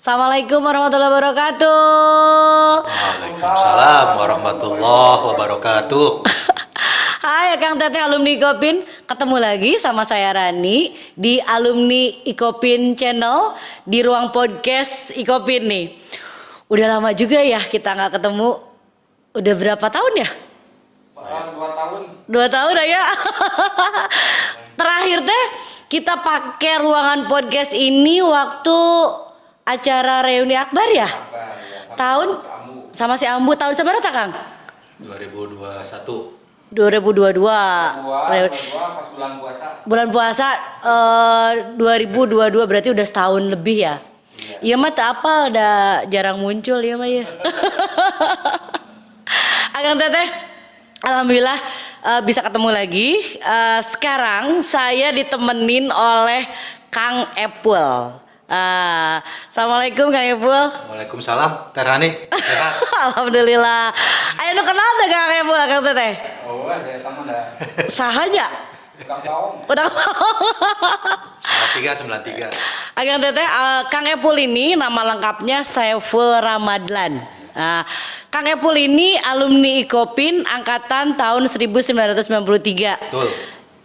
Assalamualaikum warahmatullahi wabarakatuh. Waalaikumsalam warahmatullahi wabarakatuh. Hai Kang Teteh alumni Ikopin, ketemu lagi sama saya Rani di alumni Ikopin Channel di ruang podcast Ikopin nih. Udah lama juga ya kita nggak ketemu. Udah berapa tahun ya? 2 tahun. 2 tahun ya. Terakhir teh kita pakai ruangan podcast ini waktu acara reuni akbar ya? Tahun sama si Ambu tahun seberapa Kang? 2021. 2022 pas bulan puasa. bulan puasa 2022 berarti udah setahun lebih ya. Iya mah tak apa udah jarang muncul ya mah ya. Akang Teteh alhamdulillah bisa ketemu lagi. Sekarang saya ditemenin oleh Kang Epul. Assalamualaikum Kang Epul. Waalaikumsalam. Terani. Sehat. Alhamdulillah. Ayo nu kenal teh Kang Epul Kang Teteh. Oh, saya tamu dah. Sahanya Kang Kaong. udah 93. Akang Teteh, Kang Epul ini nama lengkapnya Saiful Ramadlan. Nah, Kang Epul ini alumni Ikopin angkatan tahun 1993. Betul.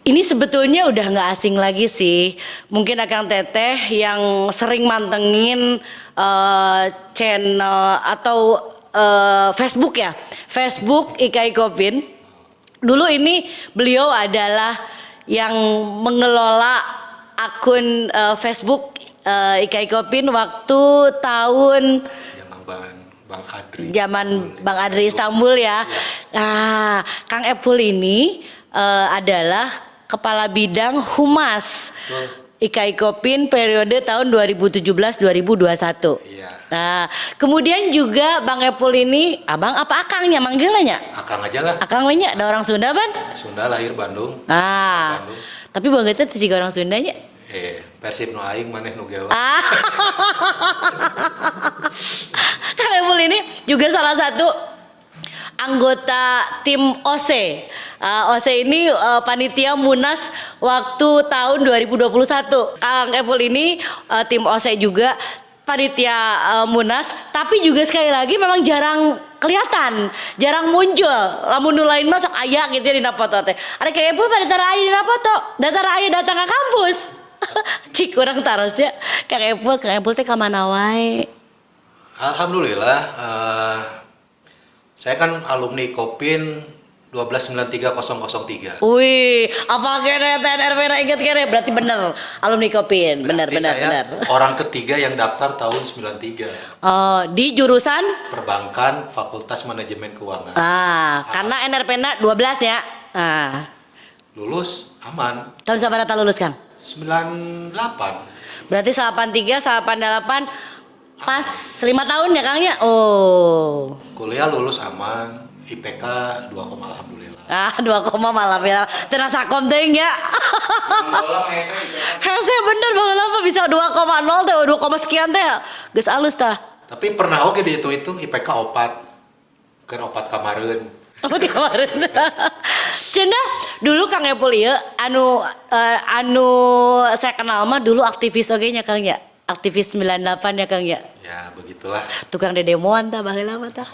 Ini sebetulnya udah nggak asing lagi sih. Mungkin Akang Teteh yang sering mantengin channel atau Facebook ya, Facebook IKA Ikopin. Dulu ini beliau adalah yang mengelola akun Facebook IKA Ikopin waktu tahun Zaman Bang Adri Istanbul ya. Nah, Kang Epul ini adalah Kepala Bidang Humas IKA Ikopin periode tahun 2017-2021. Iya. Nah, kemudian juga Bang Epul ini, abang apa akangnya manggilnya? Akang aja lah. Akang we nya, ada orang Sunda ban? Sunda lahir Bandung. Nah, Bandung. tapi Bang Eta teh juga orang Sundanya. Persib nu aing maneh nu gewa. Kang Epul ini juga salah satu anggota tim OC. OC ini panitia Munas waktu tahun 2021. Kang Epul ini tim OC juga panitia Munas, tapi juga sekali lagi memang jarang kelihatan, jarang muncul. Lamun nu lain masuk aya gitu ya dina foto teh. Ada Kang Epul pada aya dina foto, datang ke kampus. Cik kurang tarosnya Kang Epul teh ka mana wae? Alhamdulillah. Saya kan alumni Kopin 1293003. Wih, apa kene TNRW inget kene berarti bener alumni Kopin, bener. Orang ketiga yang daftar tahun 93. Oh, di jurusan Perbankan Fakultas Manajemen Keuangan. karena NRP-na 12 ya. Lulus aman. Tahun sabaraha lulus, Kang? 98. Berarti 83, 88 pas 5 tahun ya, Kang ya? Oh. Kuliah lulus aman. IPK 2, alhamdulillah. 2 malam ya. Terasa konting ya. Hese bener banget apa bisa 2,0 teh 2, sekian teh. Geus alus tah. Tapi pernah oke dihitung-hitung IPK 4. Kan 4 kamareun. Apa kemarin? Cenah dulu Kang Epul ieu anu saya kenal mah dulu aktivis oge nya Kang ya. Aktivis 98 ya Kang ya. Ya begitulah. Tukang dedemoan tah baheula mah tah.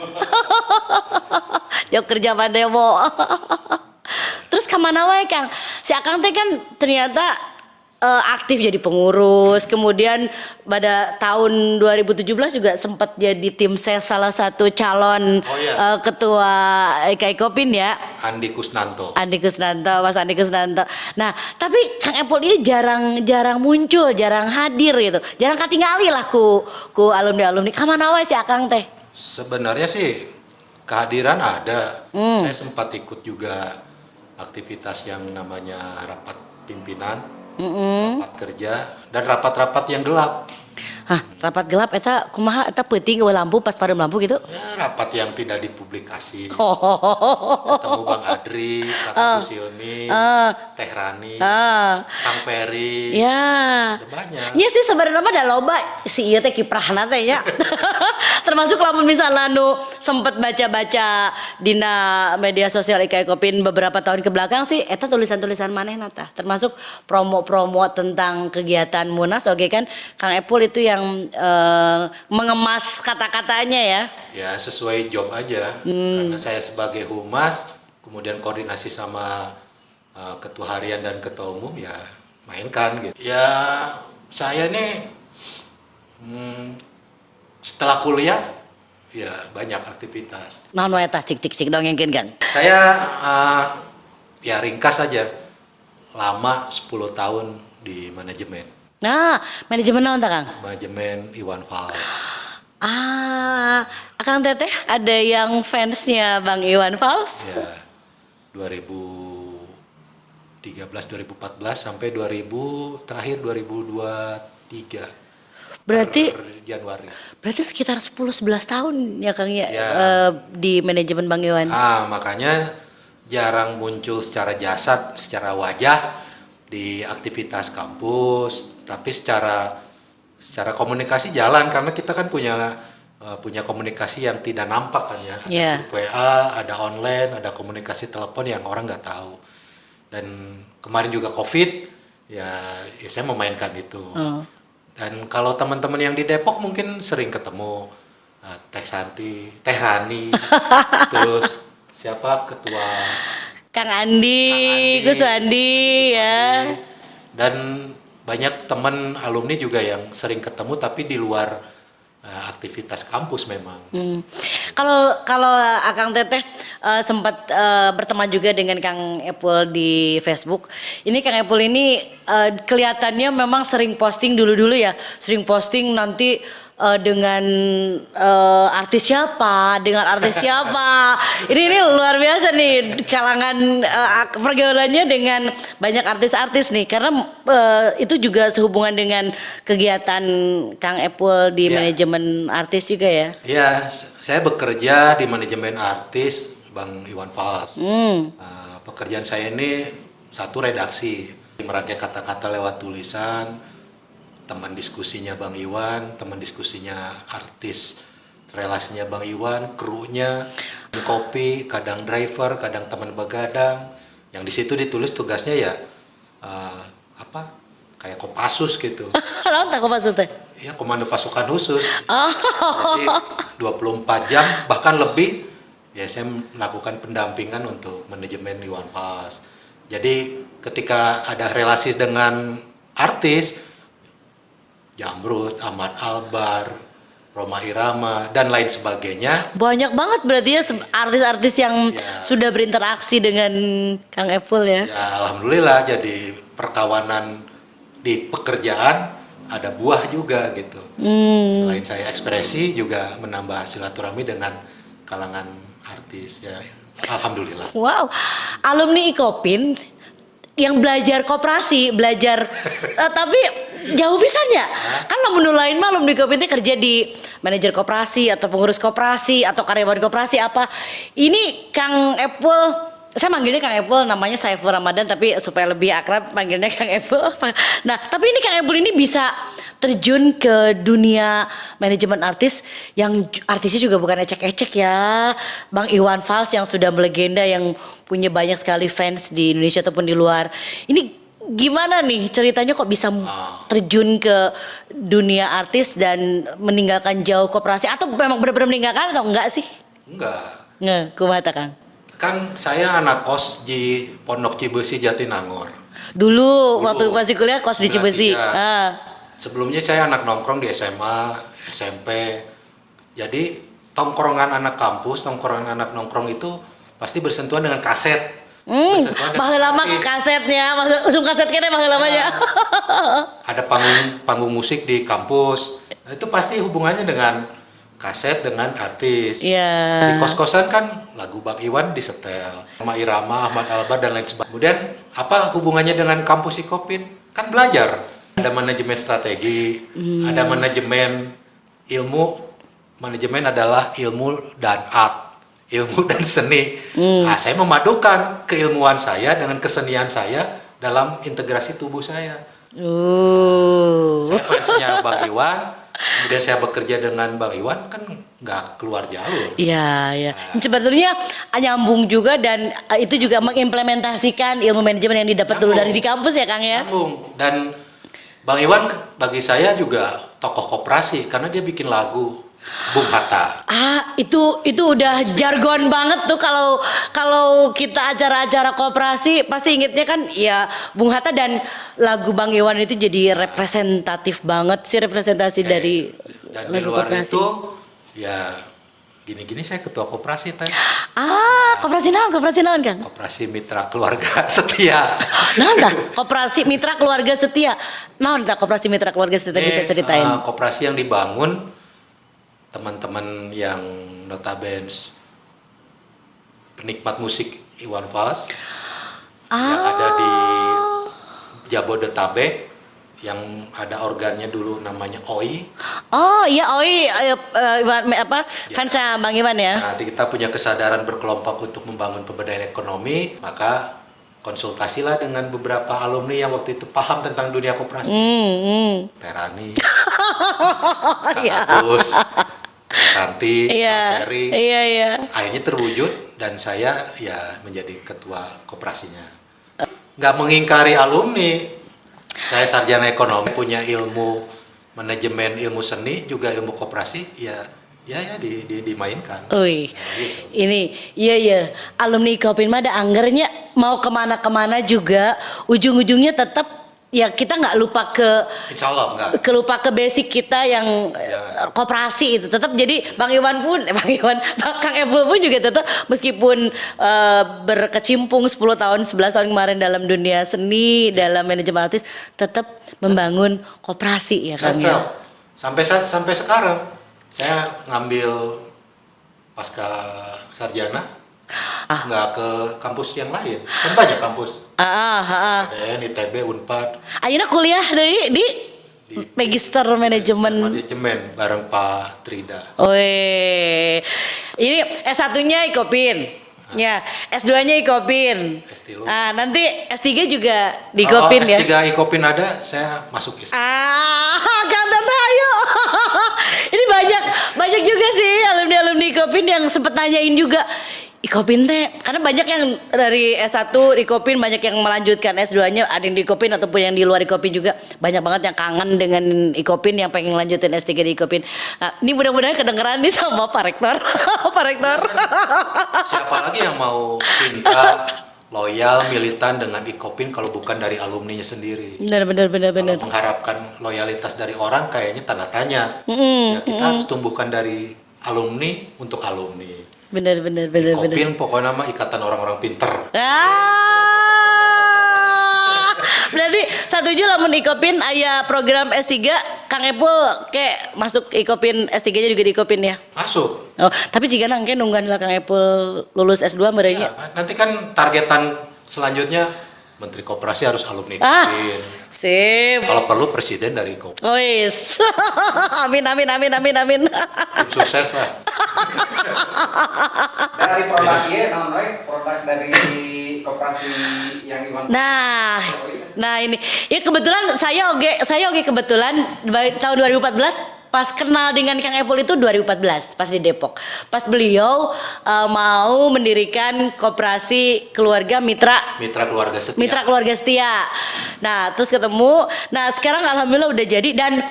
Jauh kerja pada demo. Terus kemana wae Kang? Si Akang teh kan ternyata aktif jadi pengurus. Kemudian pada tahun 2017 juga sempat jadi tim ses salah satu calon ketua IKA Ikopin ya. Andi Kusnanto, Mas Andi Kusnanto. Nah, tapi Kang Epul ini jarang muncul, jarang hadir gitu. Jarang katingali lah ku alumni-alumni. Kamana wae si Akang teh? Sebenarnya sih kehadiran ada. Saya sempat ikut juga aktivitas yang namanya rapat pimpinan. Rapat kerja dan rapat-rapat yang gelap. Rapat gelap eta kumaha eta peuting eueuh lampu pas padam lampu gitu? Ya, rapat yang tidak dipublikasi. Ketemu Bang Adri, Kang Agus Silmi, Teh Rani, Kang Ferry. Ya. Ada banyak. Iya sih sebenarnya mah da loba si ieu teh kiprahna teh nya. Termasuk lamun misalnya nu sempet baca-baca dina media sosial IKA Ikopin beberapa tahun ke belakang sih eta tulisan-tulisan manehna tah. Termasuk promo-promo tentang kegiatan Munas oke kan Kang Epul itu yang mengemas kata-katanya ya. Ya sesuai job aja, karena saya sebagai humas, kemudian koordinasi sama ketua harian dan ketua umum ya mainkan gitu. Ya saya nih setelah kuliah ya banyak aktivitas. Naon wae tah cik dongengkeun Kang. Saya ya ringkas aja, lama 10 tahun di manajemen. Nah, manajemen naon tah Kang? Manajemen Iwan Fals. Akang Teteh ada yang fansnya Bang Iwan Fals? Ya 2013 2014 sampai 2023 Berarti per Januari. berarti sekitar 10-11 tahun ya Kang ya, Ya. di manajemen Bang Iwan. Makanya jarang muncul secara jasad, secara wajah di aktivitas kampus, tapi secara komunikasi jalan, karena kita kan punya komunikasi yang tidak nampak kan ya. Iya. Ada WA, ada online, ada komunikasi telepon yang orang nggak tahu. Dan kemarin juga COVID, ya saya memainkan itu. Dan kalau teman-teman yang di Depok mungkin sering ketemu Teh Santi, Teh Rani, terus siapa ketua Kang Andi, Gus Andi ya. dan banyak teman alumni juga yang sering ketemu tapi di luar aktivitas kampus memang. Kalau Akang Teteh sempat berteman juga dengan Kang Epul di Facebook. Ini Kang Epul ini kelihatannya memang sering posting dulu ya, sering posting nanti dengan artis siapa, ini luar biasa nih kalangan pergaulannya dengan banyak artis-artis nih, karena itu juga sehubungan dengan kegiatan Kang Epul di manajemen artis juga ya. Ya, saya bekerja di manajemen artis Bang Iwan Fals. Pekerjaan saya ini satu redaksi, merangkai kata-kata lewat tulisan, teman diskusinya Bang Iwan, teman diskusinya artis, relasinya Bang Iwan, krunya, kopi, kadang driver, kadang teman begadang. Yang di situ ditulis tugasnya ya kayak Kopassus gitu. Lalu tak Kopassus teh? Ya, komando pasukan khusus. Jadi 24 jam bahkan lebih ya saya melakukan pendampingan untuk manajemen Iwan Fals. Jadi ketika ada relasi dengan artis, Jamrut, Ahmad Albar, Rhoma Irama, dan lain sebagainya. Banyak banget berarti ya artis-artis yang sudah berinteraksi dengan Kang Epul ya. Ya alhamdulillah, jadi perkawanan di pekerjaan ada buah juga gitu. Selain saya ekspresi juga menambah silaturahmi dengan kalangan artis ya. Alhamdulillah. Wow, alumni Ikopin yang belajar koperasi, tapi jauh pisan ya. Kan lamun nu lain mah alumni Ikopin teh kerja di manajer koperasi atau pengurus koperasi atau karyawan koperasi apa. Ini Kang Epul, saya manggilnya Kang Epul, namanya Saiful Ramadan, tapi supaya lebih akrab panggilnya Kang Epul. Nah, tapi ini Kang Epul ini bisa terjun ke dunia manajemen artis yang artisnya juga bukan ecek-ecek ya. Bang Iwan Fals yang sudah melegenda, yang punya banyak sekali fans di Indonesia ataupun di luar. Ini gimana nih ceritanya kok bisa terjun ke dunia artis dan meninggalkan jauh koperasi, atau memang benar-benar meninggalkan atau enggak sih? Enggak. Kumaha Kang? Kan saya anak kos di Pondok Cibesi Jatinangor. Dulu waktu masih kuliah kos di Cibesi. Sebelumnya saya anak nongkrong di SMA, SMP. Jadi tongkrongan anak kampus, tongkrongan anak nongkrong itu pasti bersentuhan dengan kaset. Baheula lama kasetnya, usum kaset kene baheula lama ya. Ada panggung musik di kampus. Itu pasti hubungannya dengan kaset, dengan artis. Di kos-kosan kan lagu Bang Iwan disetel, Rhoma Irama, Ahmad Albar dan lain sebagainya. Kemudian apa hubungannya dengan kampus Ikopin? Kan belajar. Ada manajemen strategi, ada manajemen ilmu. Manajemen adalah ilmu dan art, ilmu dan seni. Nah, saya memadukan keilmuan saya dengan kesenian saya dalam integrasi tubuh saya. Saya fansnya Bang Iwan, kemudian saya bekerja dengan Bang Iwan, kan nggak keluar jalur. Iya. Sebetulnya nyambung juga, dan itu juga mengimplementasikan ilmu manajemen yang didapat dulu dari di kampus ya Kang ya. Nyambung. Dan Bang Iwan bagi saya juga tokoh koperasi karena dia bikin lagu Bung Hatta. Itu udah jargon banget tuh kalau kita acara-acara koperasi pasti ingetnya kan ya Bung Hatta, dan lagu Bang Iwan itu jadi representatif banget sih, representasi dari Dan di lagu luar koperasi. itu ya gini-gini saya ketua koperasi teh. Koperasi naon Kang? Koperasi Mitra Keluarga Setia. Naon tah? Koperasi Mitra Keluarga Setia. Naon tah koperasi Mitra Keluarga Setia, bisa ceritain? Koperasi yang dibangun teman-teman yang notabene penikmat musik Iwan Fals yang ada di Jabodetabek, yang ada organnya dulu namanya OI. Oh iya, Oi, fansnya Bang Iwan ya? Nah, kita punya kesadaran berkelompok untuk membangun pemberdayaan ekonomi, maka konsultasilah dengan beberapa alumni yang waktu itu paham tentang dunia koperasi. Terani, Iya. Agus, Santi, Iya, Ferry. iya. Akhirnya terwujud dan saya ya menjadi ketua koperasinya. Nggak mengingkari alumni, saya sarjana ekonomi, punya ilmu manajemen, ilmu seni, juga ilmu koperasi, ya dimainkan. Wih, Nah, gitu. ini iya alumni Kopin mah ada anggernya mau kemana juga ujung-ujungnya tetap ya kita nggak lupa Insya Allah nggak. kelupa ke basic kita yang Ya. koperasi itu tetap. Jadi Bang Iwan pun Kang Evul pun juga tetap meskipun berkecimpung 10 tahun 11 tahun kemarin dalam dunia seni, dalam manajemen artis, tetap membangun koperasi ya Kang ya. Tetap. Sampai sekarang saya ngambil pasca sarjana nggak ke kampus yang lain, kan banyak kampus. ADN, ITB, Unpad. Ayeuna kuliah deui di Magister Manajemen. Manajemen bareng Pak Trida. Wih, ini S1-nya Ikopin, ya S2-nya Ikopin. S3. Nanti S3 juga di Ikopin ya. S3 Ikopin ada, saya masuk S3. Kang Tata ayo. Ini banyak juga sih alumni Ikopin yang sempet nanyain juga. Ikopin teh, karena banyak yang dari S1 Ikopin, banyak yang melanjutkan S2-nya, ada yang di Ikopin ataupun yang di luar Ikopin juga. Banyak banget yang kangen dengan Ikopin, yang pengen lanjutin S3 di Ikopin. Nah, ini mudah-mudahan kedengeran nih sama Pak Rektor. Pak Rektor. Siapa lagi yang mau cinta, loyal, militan dengan Ikopin kalau bukan dari alumninya sendiri? Benar. Kalau mengharapkan loyalitas dari orang kayaknya tanda tanya. Ya, kita harus tumbuhkan dari alumni untuk alumni. Benar. Ikopin pokoknya nama ikatan orang-orang pinter. Berarti setuju lamun Ikopin aya program S3, Kang Epul kayak masuk Ikopin S3-nya juga di Ikopin ya. Masuk. Oh, tapi jika nangke nungguan lah Kang Epul lulus S2 merenya. Ya, nanti kan targetan selanjutnya Menteri Koperasi harus alumni Ikopin. Sip. Kalau perlu presiden dari Ikopin. Wis. Amin. Tim sukses lah. Dari produk produk dari koperasi yang Iwan. Nah ini ya kebetulan saya oge kebetulan tahun 2014 pas kenal dengan Kang Epul itu 2014 pas di Depok. Pas beliau mau mendirikan koperasi keluarga Mitra Keluarga Setia. Mitra Keluarga Setia. Nah, terus ketemu. Nah, sekarang alhamdulillah udah jadi, dan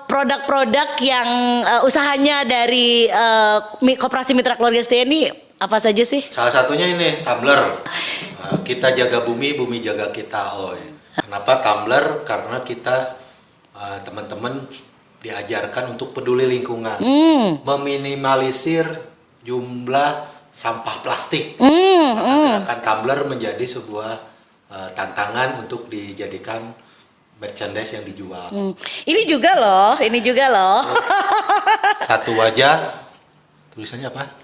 produk-produk yang usahanya dari koperasi Mitra Keluarga Setia ini apa saja sih? Salah satunya ini tumbler. Kita jaga bumi, bumi jaga kita. Kenapa tumbler? Karena kita teman-teman diajarkan untuk peduli lingkungan, meminimalisir jumlah sampah plastik. Akan tumbler menjadi sebuah tantangan untuk dijadikan merchandise yang dijual. Ini juga loh. Satu wajah, tulisannya apa?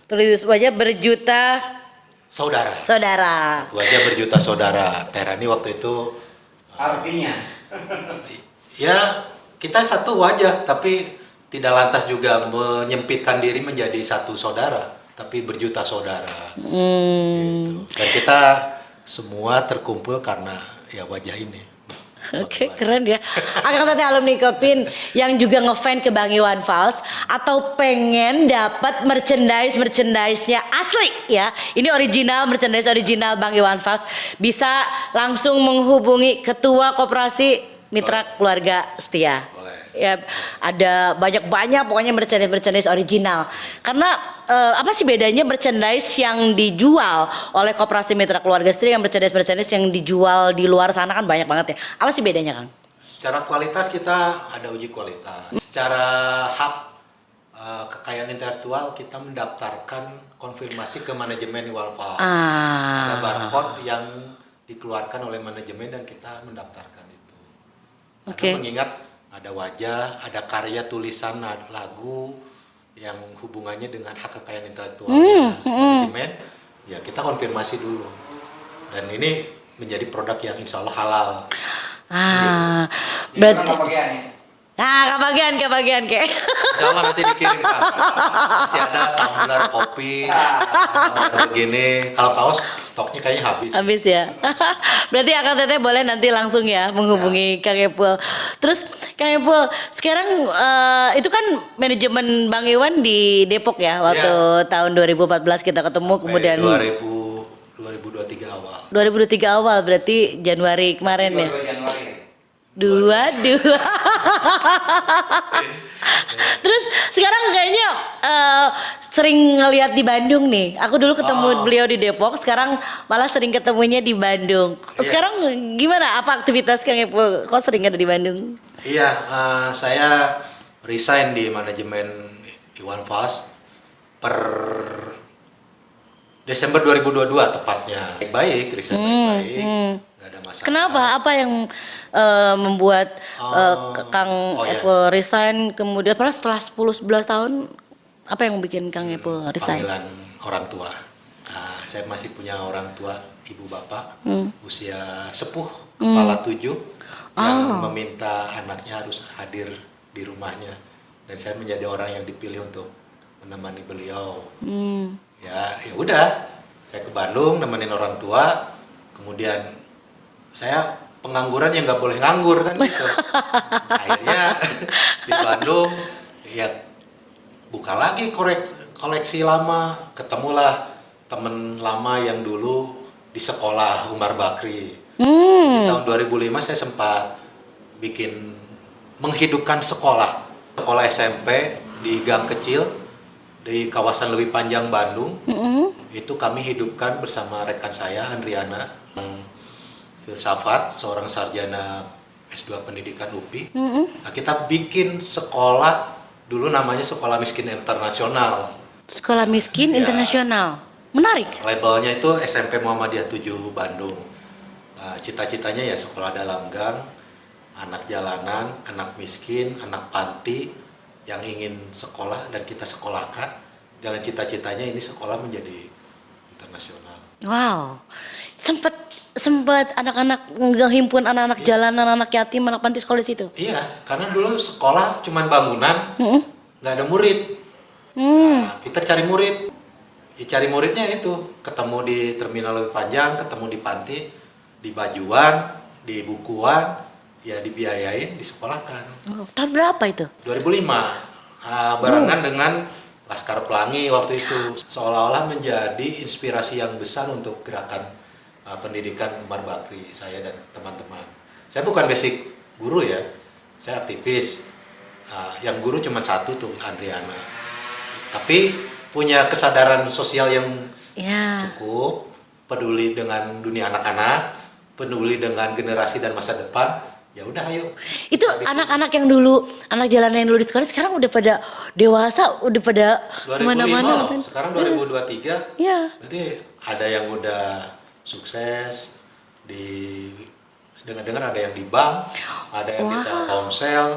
Tulis wajah berjuta Saudara. Satu wajah berjuta saudara. Terani waktu itu Artinya ya kita satu wajah, tapi tidak lantas juga menyempitkan diri menjadi satu saudara, tapi berjuta saudara. Gitu. Dan kita semua terkumpul karena ya wajah ini. Oke, keren ya. Akang teteh alumni Kopin yang juga ngefan ke Bang Iwan Fals atau pengen dapat merchandise-nya asli ya. Ini original, merchandise original Bang Iwan Fals, bisa langsung menghubungi Ketua Koperasi Mitra Keluarga Setia. Boleh. Ya, ada banyak pokoknya merchandise original. Karena apa sih bedanya merchandise yang dijual oleh Koperasi Mitra Keluarga Setia yang merchandise yang dijual di luar sana kan banyak banget ya. Apa sih bedanya, Kang? Secara kualitas kita ada uji kualitas. Secara hak kekayaan intelektual kita mendaftarkan konfirmasi ke manajemen Iwalfals. Ada barcode yang dikeluarkan oleh manajemen dan kita mendaftarkan itu. Karena mengingat ada wajah, ada karya tulisan lagu yang hubungannya dengan hak kekayaan intelektual manajemen, ya kita konfirmasi dulu. Dan ini menjadi produk yang insya Allah halal. Berarti bagiannya. kebagian kayak. Insya Allah nanti dikirim kan. Masih ada tumbler kopi, tumbler begini. Kalau kaos stoknya kayaknya habis. Ya. Berarti Akang Teteh boleh nanti langsung ya menghubungi Kang Epul. Terus Kang Epul, sekarang itu kan manajemen Bang Iwan di Depok ya waktu tahun 2014 kita ketemu. Sampai kemudian 2023 awal. 2023 awal berarti Januari kemarin ya. 22 Januari. Dua. Terus sekarang kayaknya sering ngelihat di Bandung nih. Aku dulu ketemu beliau di Depok, sekarang malah sering ketemunya di Bandung. Sekarang gimana? Apa aktivitas Kang Epul? Kok sering ada di Bandung? Iya, saya resign di manajemen Iwan Fals per Desember 2022 tepatnya. Baik, resign baik-baik. Nggak ada masalah. Kenapa? Apa yang membuat Kang Epul resign kemudian padahal setelah 10-11 tahun apa yang bikin Kang Epul resign? Panggilan orang tua. Saya masih punya orang tua, ibu bapak, usia sepuh, kepala 7, yang meminta anaknya harus hadir di rumahnya. Dan saya menjadi orang yang dipilih untuk menemani beliau. Ya udah, saya ke Bandung nemenin orang tua, kemudian saya pengangguran yang nggak boleh nganggur kan gitu. Akhirnya di Bandung ya buka lagi koleksi lama, ketemulah temen lama yang dulu di sekolah Umar Bakri. Di tahun 2005 saya sempat menghidupkan sekolah SMP di gang kecil di kawasan Leuwi Panjang Bandung. Itu kami hidupkan bersama rekan saya Andriana, filsafat, seorang sarjana S2 pendidikan UPI. Nah, kita bikin sekolah dulu namanya Sekolah Miskin Internasional. Sekolah Miskin Internasional. Menarik. Labelnya itu SMP Muhammadiyah 7 Bandung. Cita-citanya ya sekolah dalam gang, anak jalanan, anak miskin, anak panti yang ingin sekolah dan kita sekolahkan. Dengan cita-citanya ini sekolah menjadi internasional. Wow. Sempat anak-anak ngehimpun anak-anak jalanan, anak yatim, anak panti sekolah di situ. Iya, karena dulu sekolah cuman bangunan, nggak ada murid. Nah, kita cari murid. Ya, cari muridnya itu ketemu di Terminal Leuwi Panjang, ketemu di panti, di Bajuan, di Bukuan, ya dibiayain, disekolahkan. Tahun berapa itu? 2005, barengan dengan Laskar Pelangi waktu itu, seolah-olah menjadi inspirasi yang besar untuk gerakan pendidikan Umar Bakri, saya dan teman-teman. Saya bukan basic guru ya, saya aktivis. Yang guru cuma satu tuh, Andriana. Tapi punya kesadaran sosial yang cukup, peduli dengan dunia anak-anak, peduli dengan generasi dan masa depan. Ya udah, ayo. Itu anak-anak yang dulu, anak jalanan yang dulu di sekolah sekarang udah pada dewasa, udah pada kemana-mana kan? Sekarang 2023. Iya. Berarti ada yang udah sukses dengar-dengar ada yang di bank, ada yang di Telkomsel,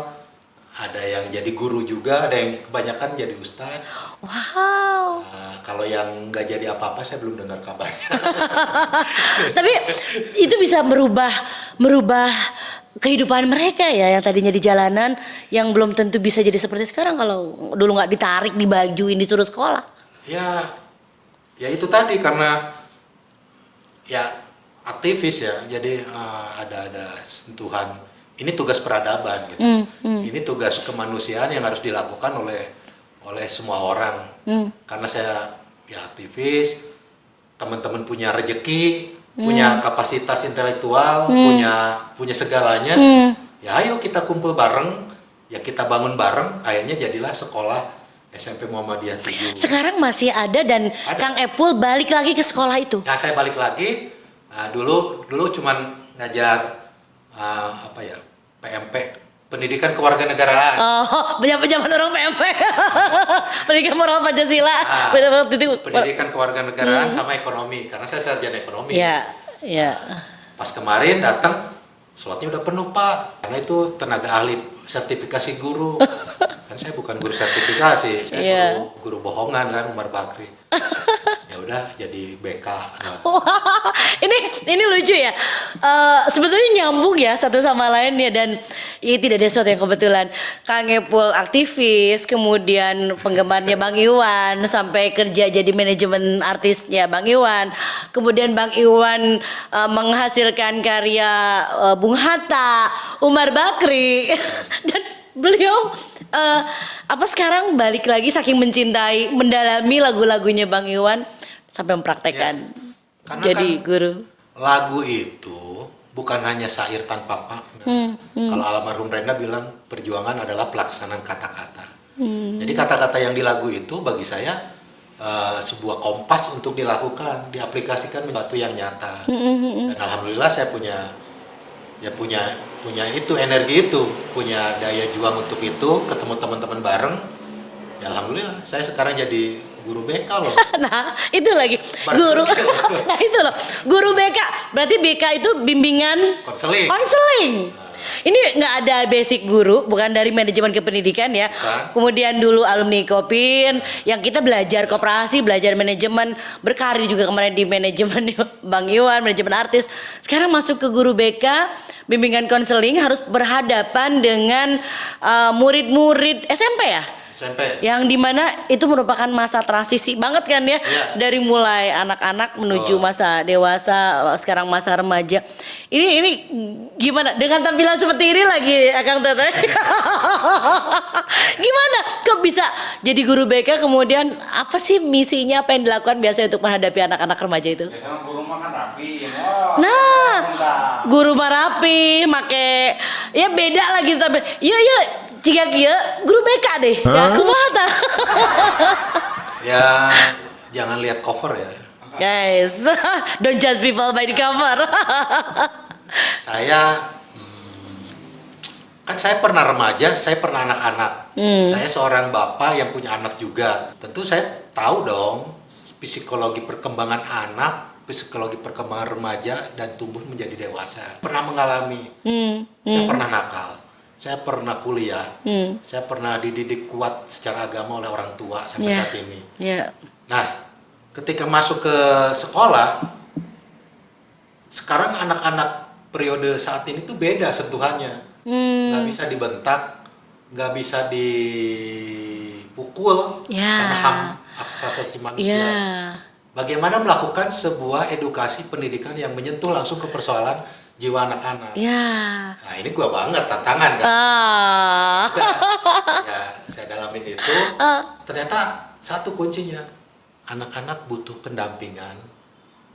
ada yang jadi guru juga, ada yang kebanyakan jadi ustadz. Wow. Kalau yang nggak jadi apa-apa saya belum dengar kabarnya. Tapi itu bisa merubah kehidupan mereka ya, yang tadinya di jalanan, yang belum tentu bisa jadi seperti sekarang kalau dulu nggak ditarik, dibajuin, disuruh sekolah. Ya itu tadi karena ya aktivis ya, jadi ada sentuhan. Ini tugas peradaban gitu. Ini tugas kemanusiaan yang harus dilakukan oleh semua orang. Karena saya ya aktivis, teman-teman punya rejeki, punya kapasitas intelektual, punya segalanya. Ya ayo kita kumpul bareng, ya kita bangun bareng. Akhirnya jadilah sekolah SMP Muhammadiyah 7. Sekarang masih ada dan Ada. Kang Epul balik lagi ke sekolah itu. Nah, saya balik lagi. Nah, dulu cuman ngajar apa ya, PMP, pendidikan kewarganegaraan. Oh, zaman orang PMP. Pendidikan moral Pancasila. Pendidikan kewarganegaraan sama ekonomi, karena saya sarjana ekonomi. Iya, iya. Pas kemarin datang, slotnya udah penuh Pak, karena itu tenaga ahli sertifikasi guru. Kan saya bukan guru sertifikasi, saya Iya. guru bohongan kan, Umar Bakri. Ya udah jadi BK. Nah, ini lucu ya. Sebetulnya nyambung ya satu sama lain ya, dan ini tidak ada sesuatu yang kebetulan. Kang Epul aktivis, kemudian penggemarnya Bang Iwan, sampai kerja jadi manajemen artisnya Bang Iwan. Kemudian Bang Iwan menghasilkan karya Bung Hatta, Umar Bakri, dan beliau sekarang balik lagi saking mencintai, mendalami lagu-lagunya Bang Iwan sampai mempraktekkan karena jadi kan guru. lagu itu bukan hanya syair tanpa makna. Kalau almarhum Renda bilang perjuangan adalah pelaksanaan kata-kata. Jadi kata-kata yang di lagu itu bagi saya sebuah kompas untuk dilakukan, diaplikasikan menjadi yang nyata. Dan alhamdulillah saya punya itu, energi itu, punya daya juang untuk itu, ketemu teman-teman bareng. Ya alhamdulillah saya sekarang jadi guru BK loh. Nah, itu lagi guru. Nah, itu loh. Guru BK. Berarti BK itu bimbingan Konseling. Ini nggak ada basic guru, bukan dari manajemen kependidikan ya. Bukan. Kemudian dulu alumni Kopin, yang kita belajar koperasi, belajar manajemen, berkarir juga kemarin di manajemen Bang Iwan, manajemen artis. Sekarang masuk ke guru BK, bimbingan konseling, harus berhadapan dengan murid-murid SMP ya. SMP. Yang dimana itu merupakan masa transisi banget kan ya, Iya. dari mulai anak-anak menuju masa dewasa, sekarang masa remaja. Ini gimana dengan tampilan seperti ini lagi, Akang Teteh? Gimana kok bisa jadi guru BK, kemudian apa sih misinya, apa yang dilakukan biasanya untuk menghadapi anak-anak remaja itu? Biasanya guru makan rapi. Wah, Nah, enggak. guru marapi, make ya beda lagi tapi iya jika kia guru BK deh. Ya kumaha tah? Ya jangan lihat cover ya. Guys, don't judge people by the cover. Saya kan saya pernah remaja, saya pernah anak-anak. Saya seorang bapak yang punya anak juga. Tentu saya tahu dong psikologi perkembangan anak, psikologi perkembangan remaja dan tumbuh menjadi dewasa. Pernah mengalami. Saya pernah nakal. Saya pernah kuliah. Saya pernah dididik kuat secara agama oleh orang tua sampai Yeah. saat ini. Ya. Nah, ketika masuk ke sekolah, sekarang anak-anak periode saat ini tuh beda sentuhannya. Nggak bisa dibentak, nggak bisa dipukul, Ya. karena HAM hak asasi manusia. Ya. Bagaimana melakukan sebuah edukasi pendidikan yang menyentuh langsung ke persoalan jiwa anak-anak. Ya. Nah, ini gua banget tantangan kan. Ya, saya dalamin itu. Ternyata satu kuncinya, anak-anak butuh pendampingan,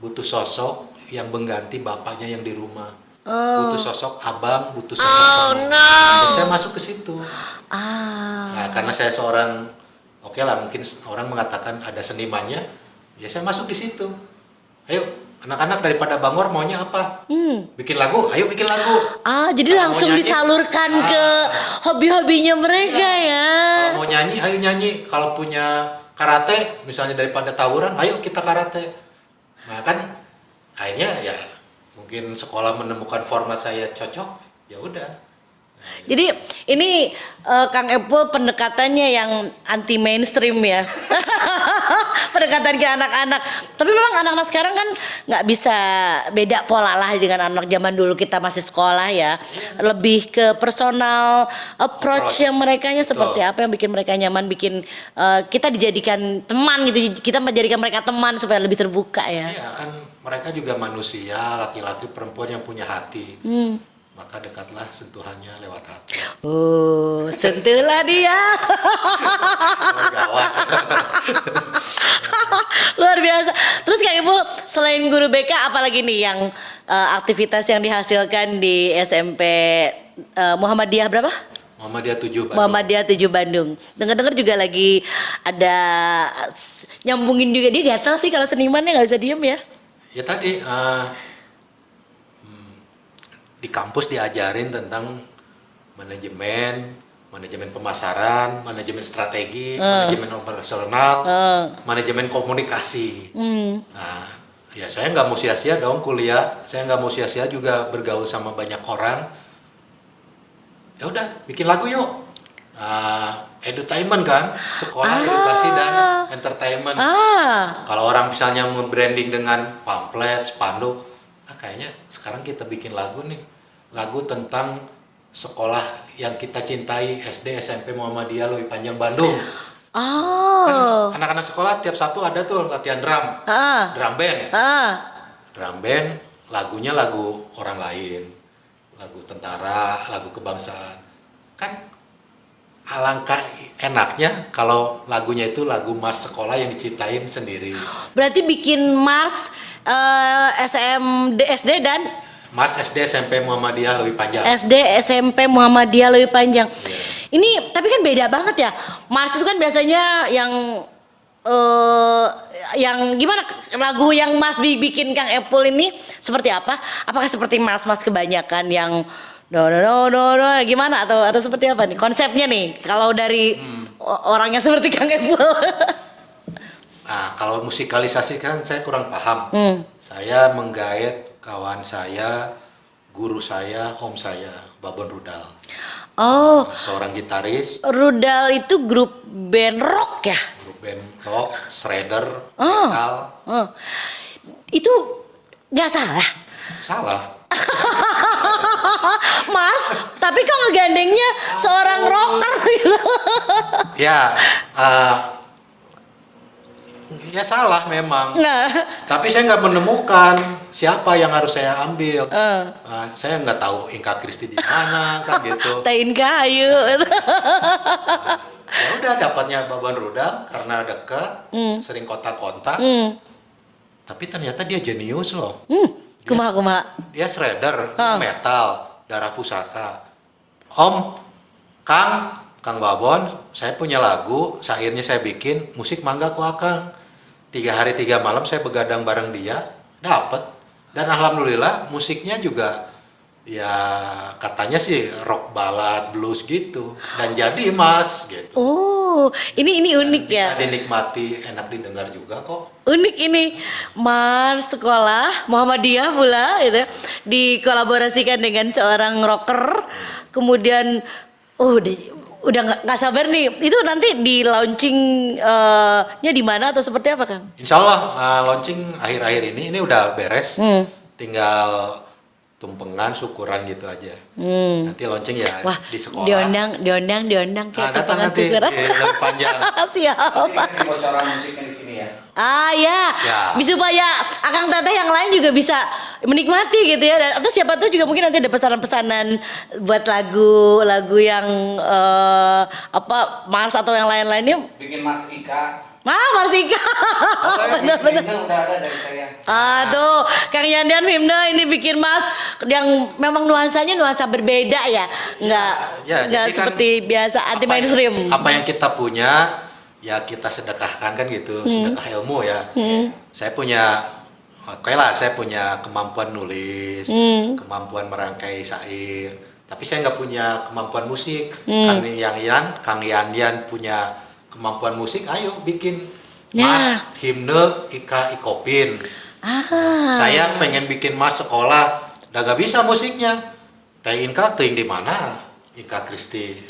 butuh sosok yang mengganti bapaknya yang di rumah, butuh sosok abang, butuh sosok teman. Dan saya masuk ke situ. Nah, karena saya seorang, oke lah, mungkin orang mengatakan ada senimannya, ya saya masuk di situ. Ayo, anak-anak daripada Bangor maunya apa? Bikin lagu, ayo bikin lagu. Jadi Kalau langsung mau nyanyi, disalurkan ke hobi-hobinya mereka ya. Kalau mau nyanyi, ayo nyanyi. Kalau punya karate, misalnya daripada tawuran, ayo kita karate. Nah kan, akhirnya ya mungkin sekolah menemukan format saya cocok, ya udah. Jadi ini Kang Epul pendekatannya yang anti mainstream ya. Pendekatan ke anak-anak. Tapi memang anak-anak sekarang kan nggak bisa beda pola lah dengan anak zaman dulu kita masih sekolah ya. Lebih ke personal approach yang merekanya seperti apa yang bikin mereka nyaman, bikin kita dijadikan teman gitu. Kita menjadikan mereka teman supaya lebih terbuka ya. Iya kan mereka juga manusia, laki-laki perempuan yang punya hati. Maka dekatlah sentuhannya lewat hati. Oh, sentuhlah dia. Oh, gawat. Luar biasa. Terus Kak Ipul, selain guru BK apalagi nih yang aktivitas yang dihasilkan di SMP Muhammadiyah berapa? Muhammadiyah 7 Bandung. Muhammadiyah 7 Bandung. Dengar-dengar juga lagi ada nyambungin juga, dia gatal sih kalau seniman ya nggak bisa diem ya. Ya tadi di kampus diajarin tentang manajemen pemasaran, manajemen strategi, manajemen operasional, manajemen komunikasi. Nah, ya saya nggak mau sia-sia dong kuliah, saya nggak mau sia-sia juga bergaul sama banyak orang. Ya udah, bikin lagu yuk. Edutainment kan, sekolah edukasi dan entertainment. Kalau orang misalnya nge-branding dengan pamflet, spanduk, kayaknya sekarang kita bikin lagu nih, lagu tentang sekolah yang kita cintai, SD, SMP, Muhammadiyah, Lebih Panjang Bandung. Kan anak-anak sekolah tiap Sabtu ada tuh latihan drum, drum band. Drum band, lagunya lagu orang lain, lagu tentara, lagu kebangsaan. Kan alangkah enaknya kalau lagunya itu lagu mars sekolah yang diciptain sendiri. Berarti bikin mars SD dan Mars SD SMP Muhammadiyah Lebih Panjang. SD SMP Muhammadiyah Lebih Panjang. Yeah. Ini tapi kan beda banget ya. Mars itu kan biasanya yang gimana, lagu yang Mas bikin Kang Epul ini seperti apa? Apakah seperti Mas kebanyakan yang do gimana atau seperti apa nih konsepnya nih kalau dari orangnya seperti Kang Epul? Nah, kalau musikalisasi kan saya kurang paham. Saya menggait kawan saya, guru saya, om saya, Babon Rudal. Oh, Seorang gitaris. Rudal itu grup band rock ya? Grup band rock, shredder, metal. Itu nggak salah. Salah. Mas, tapi kok ngegandengnya seorang rocker gitu? Ya, ya salah memang. Tapi saya nggak menemukan siapa yang harus saya ambil. Saya nggak tahu Inka Kristi di mana kan gitu. Tain kayu. Ya udah dapatnya Babon Rudal karena dekat, sering kontak-kontak. Tapi ternyata dia jenius loh. Kumaha. Dia shredder, metal, darah pusaka. Om, Kang Babon, saya punya lagu, syairnya saya bikin, musik mangga ku akang. 3 hari 3 malam saya begadang bareng dia, dapet. Dan alhamdulillah musiknya juga ya katanya sih rock ballad blues gitu. Dan jadi Mas gitu. Oh, ini unik ya. Bisa dinikmati, enak didengar juga kok. Unik ini, Mars sekolah Muhammadiyah pula gitu, dikolaborasikan dengan seorang rocker, kemudian udah nggak sabar nih, itu nanti di launchingnya di mana atau seperti apa Kang? Insya Allah launching akhir-akhir ini udah beres, tinggal tumpengan syukuran gitu aja. Nanti launching ya. Wah, di sekolah. diundang kayak Datang tumpengan nanti syukuran. di Lebih Panjang. Siap. Kasih bocoran musiknya di sini ya. Ya. Supaya Akang Teteh yang lain juga bisa menikmati gitu ya. Atau siapa tahu juga mungkin nanti ada pesanan-pesanan buat lagu yang Mars atau yang lain-lainnya. Bikin Mas Ika. Marsika. Benar-benar. Ini udah ada dari saya. Tuh Kang Yandan Himna ini bikin Mas yang memang nuansanya nuansa berbeda ya. Nggak jadi kan seperti biasa anti mainstream. Apa yang kita punya ya kita sedekahkan kan gitu, sedekah ilmu ya. Saya punya saya punya kemampuan nulis, kemampuan merangkai syair, tapi saya nggak punya kemampuan musik. Kang Yandan punya kemampuan musik, ayo bikin Mas himne Ika Ikopin. Saya pengen bikin Mas sekolah, udah gak bisa musiknya. Teh Inka ting di mana? Inka Kristi.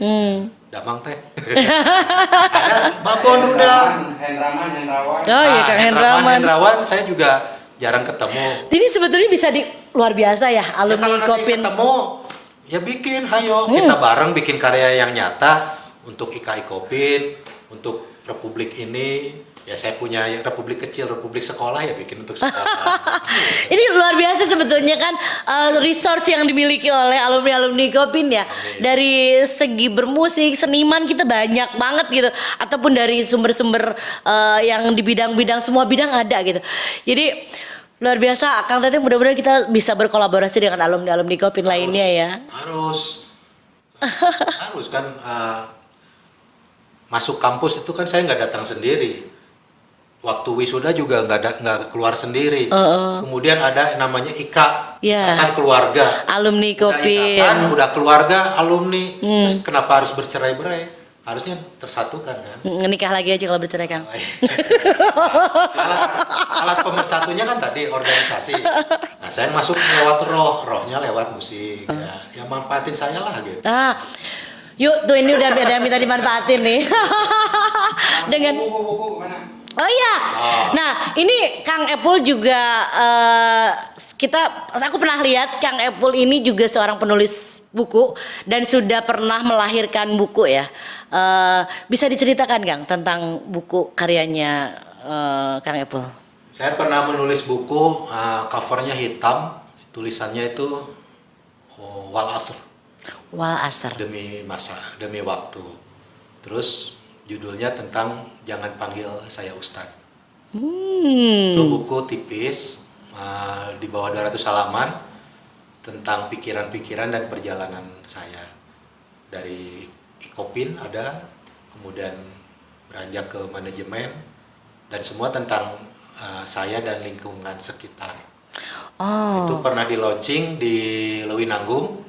Damang teh. Ada Babon Rudal. Hendrawan. Oh iya, Kang Hendrawan. Hendrawan saya juga jarang ketemu. Ini sebetulnya bisa luar biasa ya Ya, kalau alumni nanti Kopin. ketemu ya bikin, hayo kita bareng bikin karya yang nyata untuk IKI Kopin, untuk Republik ini. Ya saya punya Republik kecil, Republik sekolah ya bikin untuk sekolah. Ini luar biasa sebetulnya kan resource yang dimiliki oleh alumni-alumni Kopin ya. Amin. Dari segi bermusik, seniman kita banyak banget gitu. Ataupun dari sumber-sumber yang di bidang-bidang, semua bidang ada gitu. Jadi luar biasa, Kang Teteh, mudah-mudahan kita bisa berkolaborasi dengan alumni-alumni Kopin lainnya ya. Harus kan masuk kampus itu kan saya nggak datang sendiri. Waktu wisuda juga nggak keluar sendiri. Kemudian ada namanya IKA, Iya. kan keluarga. Alumni Udah Kopin. ikatan, udah keluarga, alumni. Terus kenapa harus bercerai-berai? Harusnya tersatukan kan. Nikah lagi aja kalau bercerai, Kang. alat pemersatunya kan tadi organisasi. Nah saya masuk lewat rohnya lewat musik. Ya manfaatin saya lah gitu. Ah, yuk tuh ini udah beda minta dimanfaatin nih. Dengan Buku-buku mana? Oh iya. Nah, ini Kang Epul juga aku pernah lihat Kang Epul ini juga seorang penulis buku dan sudah pernah melahirkan buku ya. Bisa diceritakan Kang tentang buku karyanya Kang Epul? Saya pernah menulis buku, covernya hitam, tulisannya itu Wal Asr, Wal Asr. demi masa, demi waktu. Terus judulnya tentang Jangan Panggil Saya Ustadz. Itu buku tipis, di bawah 200 halaman, tentang pikiran-pikiran dan perjalanan saya. Dari Ikopin ada, kemudian beranjak ke manajemen, dan semua tentang saya dan lingkungan sekitar. Itu pernah di launching di Lewinanggung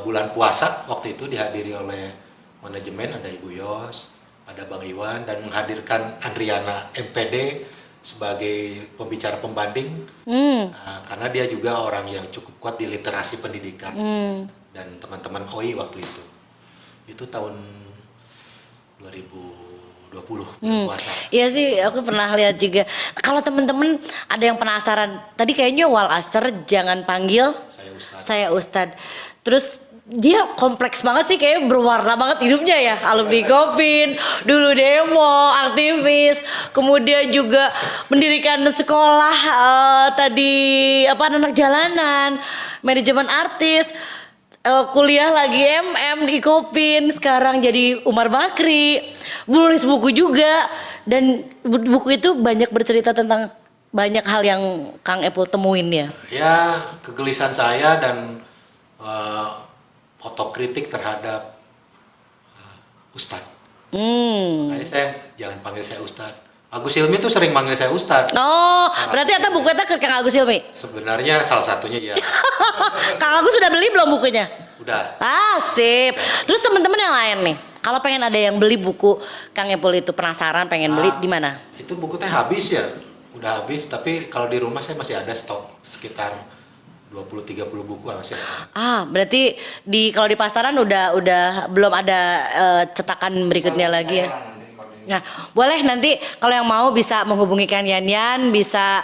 bulan puasa, waktu itu dihadiri oleh manajemen, ada Ibu Yos, ada Bang Iwan, dan menghadirkan Andriana MPD sebagai pembicara pembanding. Karena dia juga orang yang cukup kuat di literasi pendidikan. Dan teman-teman OI waktu itu tahun 2020 bulan puasa. Iya sih, aku pernah lihat juga. Kalau temen-temen ada yang penasaran, tadi kayaknya Wal Asr Jangan Panggil Saya Ustadz. Saya Ustadz. Terus dia kompleks banget sih, kayak berwarna banget hidupnya ya. Alumni Kopin, dulu demo, aktivis, kemudian juga mendirikan sekolah tadi anak jalanan, manajemen artis, kuliah lagi di Kopin, sekarang jadi Umar Bakri, menulis buku juga, dan buku itu banyak bercerita tentang banyak hal yang Kang Epul temuin ya. Ya, kegelisahan saya dan otokritik terhadap Ustadz. Makanya saya jangan panggil saya Ustadz. Agus Hilmi tuh sering manggil saya Ustadz. Oh, berarti eta buku eta ke Kang Agus Hilmi. Sebenarnya salah satunya ya. Kang Agus sudah beli belum bukunya? Udah. Ah, sip. Terus teman-teman yang lain nih, kalau pengen ada yang beli buku Kang Epul itu, penasaran pengen beli di mana? Itu buku teh habis ya. Udah habis, tapi kalau di rumah saya masih ada stok sekitar 20-30 buku masih ada. Ah, berarti kalau di pasaran udah belum ada cetakan berikutnya lagi ya. Nah, boleh nanti kalau yang mau bisa menghubungi Kang Yan, bisa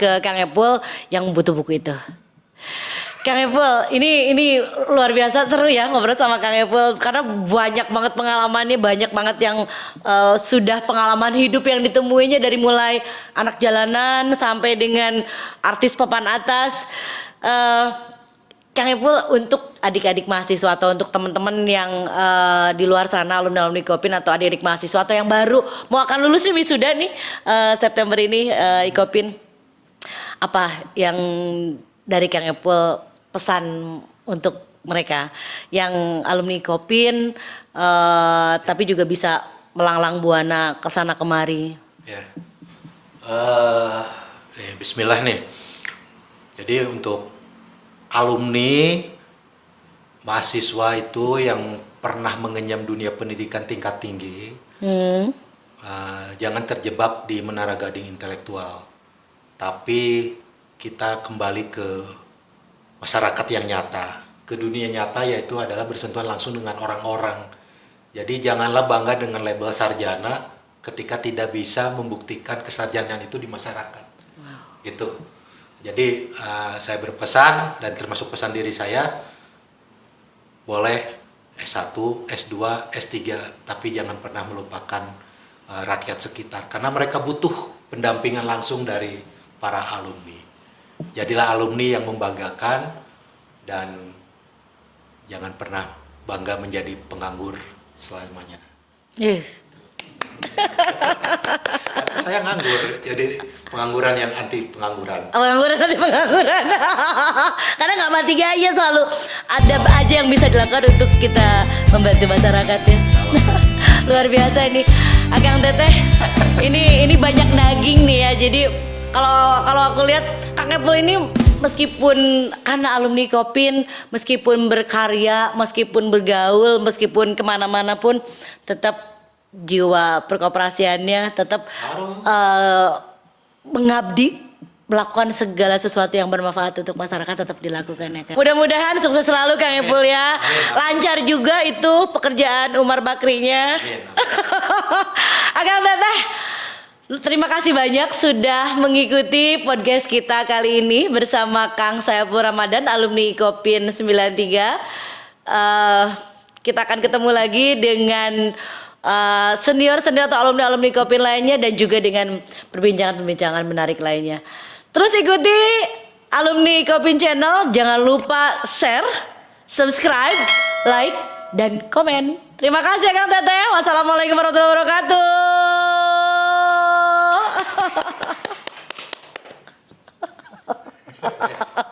ke Kang Epul yang butuh buku itu. Kang Epul, ini luar biasa seru ya ngobrol sama Kang Epul karena banyak banget pengalamannya, banyak banget yang sudah pengalaman hidup yang ditemuinya dari mulai anak jalanan sampai dengan artis papan atas. Kang Epul, untuk adik-adik mahasiswa atau untuk teman-teman yang di luar sana, alumni Ikopin atau adik-adik mahasiswa atau yang baru mau akan lulus nih wisuda nih September ini Ikopin, apa yang dari Kang Epul pesan untuk mereka yang alumni Kopin tapi juga bisa melanglang buana ke sana kemari? Ya. Bismillah nih. Jadi untuk alumni mahasiswa itu yang pernah mengenyam dunia pendidikan tingkat tinggi, jangan terjebak di menara gading intelektual, tapi kita kembali ke masyarakat yang nyata. ke dunia nyata, yaitu adalah bersentuhan langsung dengan orang-orang. Jadi janganlah bangga dengan label sarjana ketika tidak bisa membuktikan kesarjanaan itu di masyarakat. Gitu. Jadi saya berpesan, dan termasuk pesan diri saya, boleh S1, S2, S3, tapi jangan pernah melupakan rakyat sekitar, karena mereka butuh pendampingan langsung dari para alumni. Jadilah alumni yang membanggakan, dan jangan pernah bangga menjadi penganggur selamanya. Saya nganggur, jadi pengangguran yang anti pengangguran. Pengangguran nanti pengangguran. Karena nggak mati gaya, selalu ada aja yang bisa dilakukan untuk kita membantu masyarakat ya. Luar biasa ini, Akang Teteh. Ini banyak daging nih ya. Jadi kalau aku lihat Kang Epul ini meskipun karena alumni Kopin, meskipun berkarya, meskipun bergaul, meskipun kemana-mana pun tetap jiwa perkoperasiannya tetap mengabdi, melakukan segala sesuatu yang bermanfaat untuk masyarakat tetap dilakukan ya kan. Mudah-mudahan sukses selalu Kang Epul ya. Lancar juga itu pekerjaan Umar Bakrinya. Akang Teteh, terima kasih banyak sudah mengikuti podcast kita kali ini bersama Kang Saiful Ramadan, alumni Kopin 93. Kita akan ketemu lagi dengan senior-senior atau alumni-alumni Kopin lainnya, dan juga dengan perbincangan-perbincangan menarik lainnya. Terus ikuti alumni Kopin Channel, jangan lupa share, subscribe, like, dan komen. Terima kasih Kang Teteh. Wassalamualaikum warahmatullahi wabarakatuh.